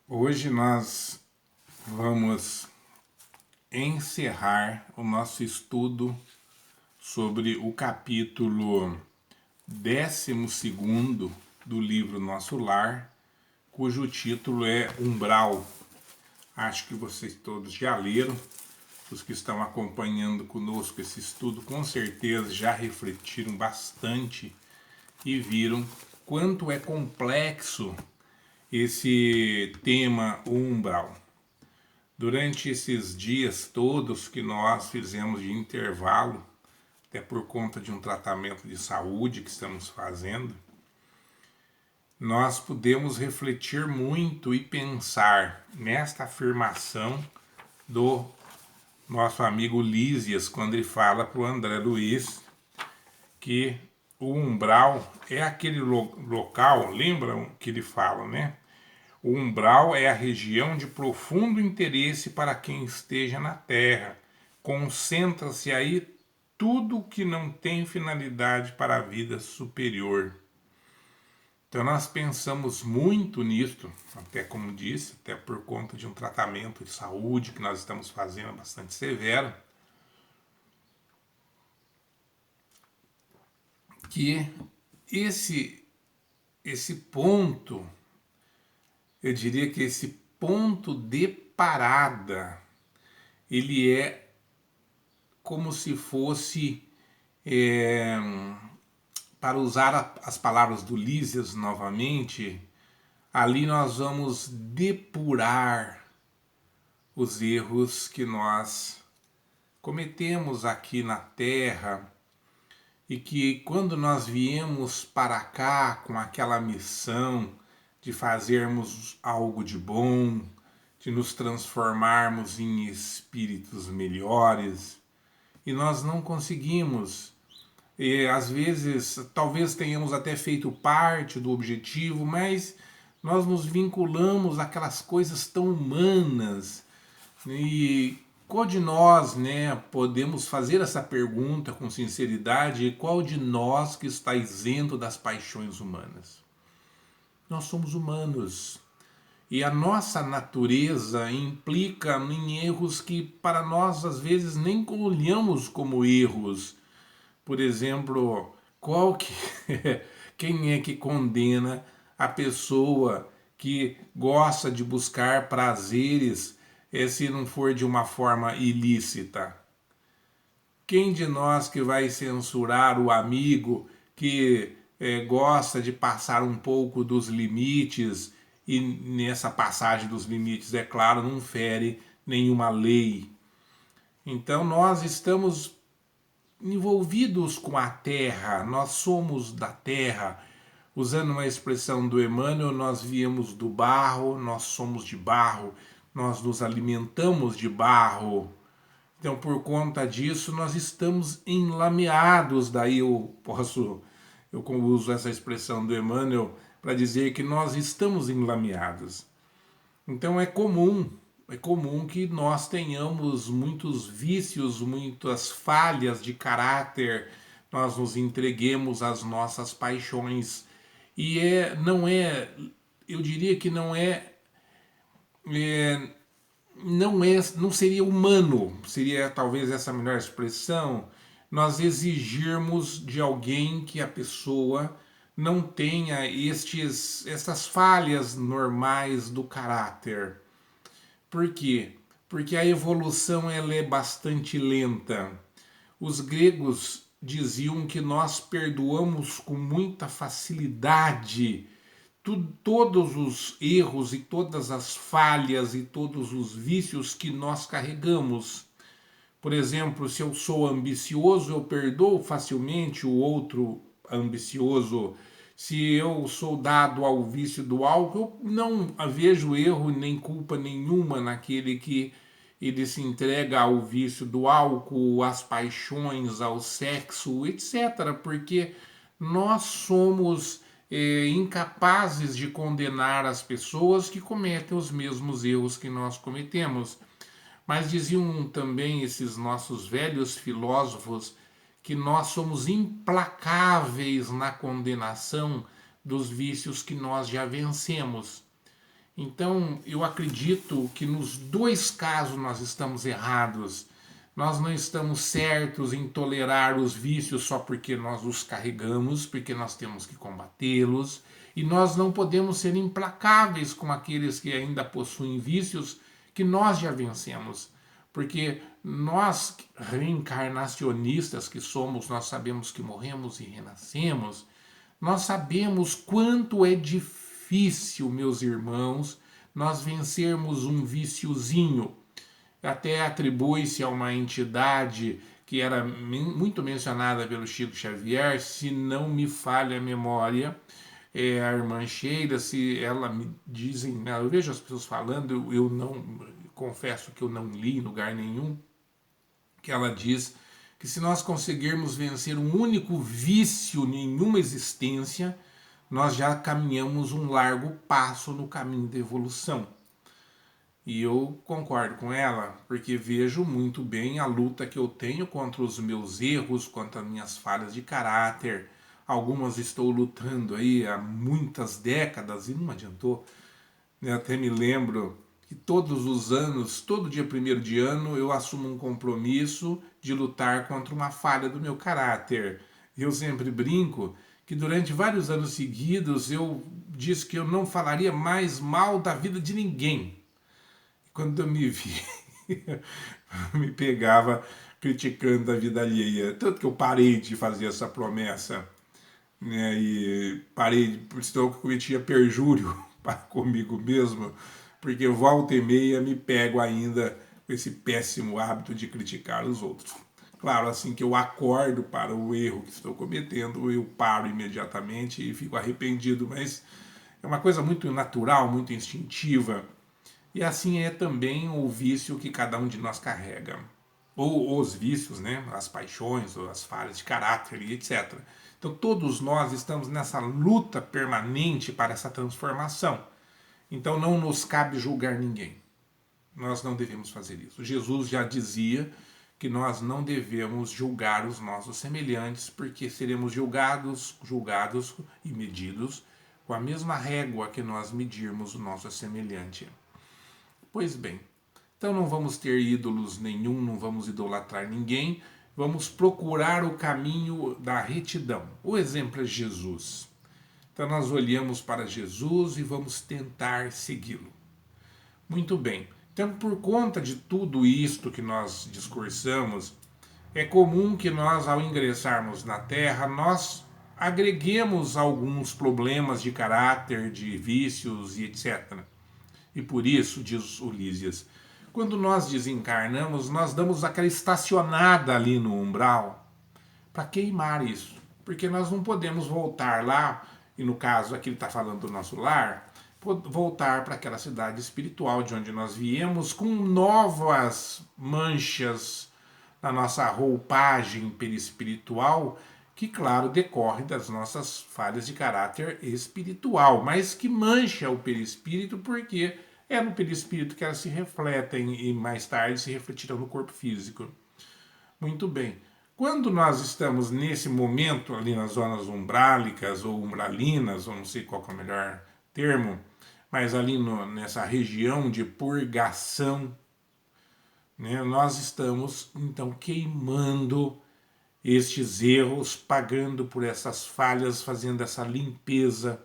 Hoje nós vamos encerrar o nosso estudo sobre o capítulo 12º do livro Nosso Lar, cujo título é Umbral. Acho que vocês todos já leram. Os que estão acompanhando conosco esse estudo com certeza já refletiram bastante e viram quanto é complexo esse tema umbral. Durante esses dias todos que nós fizemos de intervalo, até por conta de um tratamento de saúde que estamos fazendo, nós podemos refletir muito e pensar nesta afirmação do nosso amigo Lísias, quando ele fala para o André Luiz que o umbral é aquele local, lembram que ele fala, né? O umbral é a região de profundo interesse para quem esteja na Terra. Concentra-se aí tudo que não tem finalidade para a vida superior. Então nós pensamos muito nisso, até como disse, até por conta de um tratamento de saúde que nós estamos fazendo bastante severo, que esse ponto, eu diria que esse ponto de parada, ele é como se fosse, para usar as palavras do Lísias novamente, ali nós vamos depurar os erros que nós cometemos aqui na Terra e que quando nós viemos para cá com aquela missão de fazermos algo de bom, de nos transformarmos em espíritos melhores, e nós não conseguimos. E às vezes, talvez tenhamos até feito parte do objetivo, mas nós nos vinculamos àquelas coisas tão humanas. E qual de nós, né, podemos fazer essa pergunta com sinceridade? Qual de nós que está isento das paixões humanas? Nós somos humanos. E a nossa natureza implica em erros que para nós às vezes nem olhamos como erros. Por exemplo, quem é que condena a pessoa que gosta de buscar prazeres se não for de uma forma ilícita? Quem de nós que vai censurar o amigo que gosta de passar um pouco dos limites e nessa passagem dos limites, é claro, não fere nenhuma lei? Então nós estamos envolvidos com a terra, nós somos da terra. Usando uma expressão do Emmanuel, nós viemos do barro, nós somos de barro, nós nos alimentamos de barro. Então, por conta disso, nós estamos enlameados. Daí eu uso essa expressão do Emmanuel para dizer que nós estamos enlameados. Então é comum que nós tenhamos muitos vícios, muitas falhas de caráter, nós nos entreguemos às nossas paixões. E não é, eu diria que não seria humano, seria talvez essa a melhor expressão, nós exigirmos de alguém que a pessoa não tenha essas falhas normais do caráter. Por quê? Porque a evolução ela é bastante lenta. Os gregos diziam que nós perdoamos com muita facilidade todos os erros e todas as falhas e todos os vícios que nós carregamos. Por exemplo, se eu sou ambicioso, eu perdoo facilmente o outro ambicioso. Se eu sou dado ao vício do álcool, eu não vejo erro nem culpa nenhuma naquele que ele se entrega ao vício do álcool, às paixões, ao sexo, etc. Porque nós somos incapazes de condenar as pessoas que cometem os mesmos erros que nós cometemos. Mas diziam também esses nossos velhos filósofos que nós somos implacáveis na condenação dos vícios que nós já vencemos. Então, eu acredito que nos dois casos nós estamos errados. Nós não estamos certos em tolerar os vícios só porque nós os carregamos, porque nós temos que combatê-los. E nós não podemos ser implacáveis com aqueles que ainda possuem vícios que nós já vencemos. Porque nós, reencarnacionistas que somos, nós sabemos que morremos e renascemos, nós sabemos quanto é difícil, meus irmãos, nós vencermos um viciozinho. Até atribui-se a uma entidade que era muito mencionada pelo Chico Xavier, se não me falha a memória, é a irmã Sheila, se ela me dizem, né, eu vejo as pessoas falando, eu não confesso que eu não li em lugar nenhum, que ela diz que se nós conseguirmos vencer um único vício em uma existência, nós já caminhamos um largo passo no caminho da evolução. E eu concordo com ela, porque vejo muito bem a luta que eu tenho contra os meus erros, contra as minhas falhas de caráter. Algumas estou lutando aí há muitas décadas e não adiantou. Eu até me lembro que todos os anos, todo dia 1º de ano, eu assumo um compromisso de lutar contra uma falha do meu caráter. Eu sempre brinco que durante vários anos seguidos eu disse que eu não falaria mais mal da vida de ninguém. E quando eu me vi, me pegava criticando a vida alheia. Tanto que eu parei de fazer essa promessa, né? E parei, por isso eu cometia perjúrio para comigo mesmo, porque volta e meia me pego ainda com esse péssimo hábito de criticar os outros. Claro, assim que eu acordo para o erro que estou cometendo, eu paro imediatamente e fico arrependido, mas é uma coisa muito natural, muito instintiva, e assim é também o vício que cada um de nós carrega. Ou os vícios, né? As paixões, ou as falhas de caráter e etc. Então todos nós estamos nessa luta permanente para essa transformação. Então não nos cabe julgar ninguém. Nós não devemos fazer isso. Jesus já dizia que nós não devemos julgar os nossos semelhantes, porque seremos julgados e medidos com a mesma régua que nós medirmos o nosso semelhante. Pois bem, então não vamos ter ídolos nenhum, não vamos idolatrar ninguém, vamos procurar o caminho da retidão. O exemplo é Jesus. Então nós olhamos para Jesus e vamos tentar segui-lo. Muito bem. Então, por conta de tudo isto que nós discursamos, é comum que nós, ao ingressarmos na Terra, nós agreguemos alguns problemas de caráter, de vícios e etc. E por isso, diz Ulísias, quando nós desencarnamos, nós damos aquela estacionada ali no umbral para queimar isso. Porque nós não podemos voltar lá, e no caso aqui ele está falando do nosso lar, voltar para aquela cidade espiritual de onde nós viemos com novas manchas na nossa roupagem perispiritual, que, claro, decorre das nossas falhas de caráter espiritual, mas que mancha o perispírito porque é no perispírito que elas se refletem e mais tarde se refletirão no corpo físico. Muito bem. Quando nós estamos nesse momento ali nas zonas umbrálicas ou umbralinas, ou não sei qual é o melhor termo, mas ali nessa região de purgação, né, nós estamos então queimando estes erros, pagando por essas falhas, fazendo essa limpeza,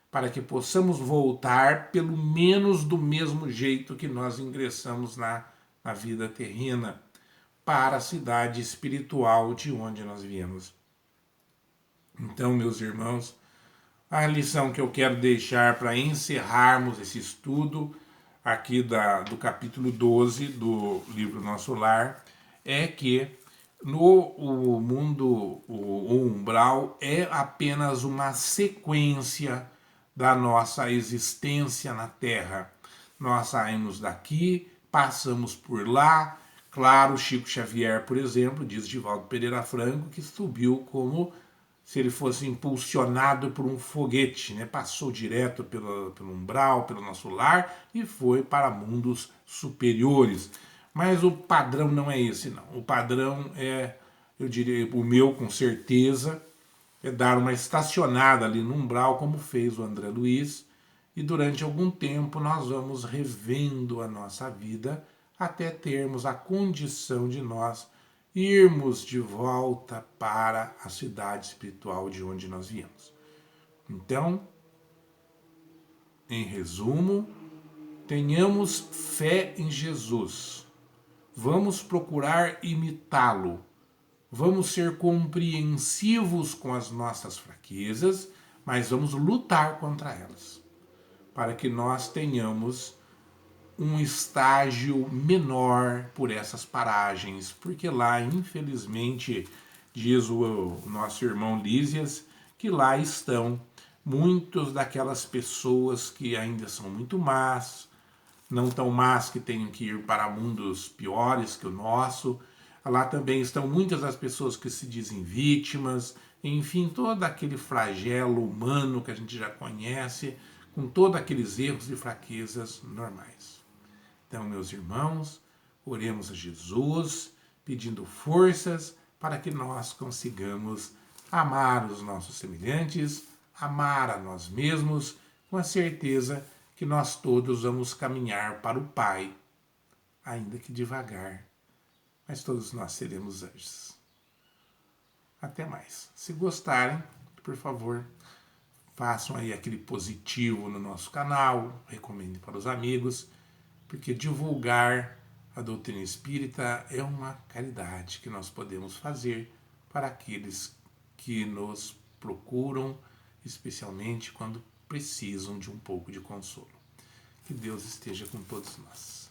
para que possamos voltar pelo menos do mesmo jeito que nós ingressamos na vida terrena, para a cidade espiritual de onde nós viemos. Então, meus irmãos, a lição que eu quero deixar para encerrarmos esse estudo aqui do capítulo 12 do livro Nosso Lar é que o mundo, o umbral, é apenas uma sequência da nossa existência na Terra. Nós saímos daqui, passamos por lá. Claro, Chico Xavier, por exemplo, diz Divaldo Pereira Franco, que subiu como se ele fosse impulsionado por um foguete, né? Passou direto pelo umbral, pelo nosso lar e foi para mundos superiores. Mas o padrão não é esse, não. O padrão é, eu diria, o meu com certeza, é dar uma estacionada ali no umbral, como fez o André Luiz, e durante algum tempo nós vamos revendo a nossa vida até termos a condição de nós irmos de volta para a cidade espiritual de onde nós viemos. Então, em resumo, tenhamos fé em Jesus. Vamos procurar imitá-lo. Vamos ser compreensivos com as nossas fraquezas, mas vamos lutar contra elas, para que nós tenhamos um estágio menor por essas paragens, porque lá, infelizmente, diz o nosso irmão Lísias, que lá estão muitas daquelas pessoas que ainda são muito más, não tão más que tenham que ir para mundos piores que o nosso. Lá também estão muitas das pessoas que se dizem vítimas, enfim, todo aquele flagelo humano que a gente já conhece, com todos aqueles erros e fraquezas normais. Então, meus irmãos, oremos a Jesus, pedindo forças para que nós consigamos amar os nossos semelhantes, amar a nós mesmos, com a certeza que nós todos vamos caminhar para o Pai, ainda que devagar, mas todos nós seremos anjos. Até mais. Se gostarem, por favor, façam aí aquele positivo no nosso canal, recomendem para os amigos, porque divulgar a doutrina espírita é uma caridade que nós podemos fazer para aqueles que nos procuram, especialmente quando precisam de um pouco de consolo. Que Deus esteja com todos nós.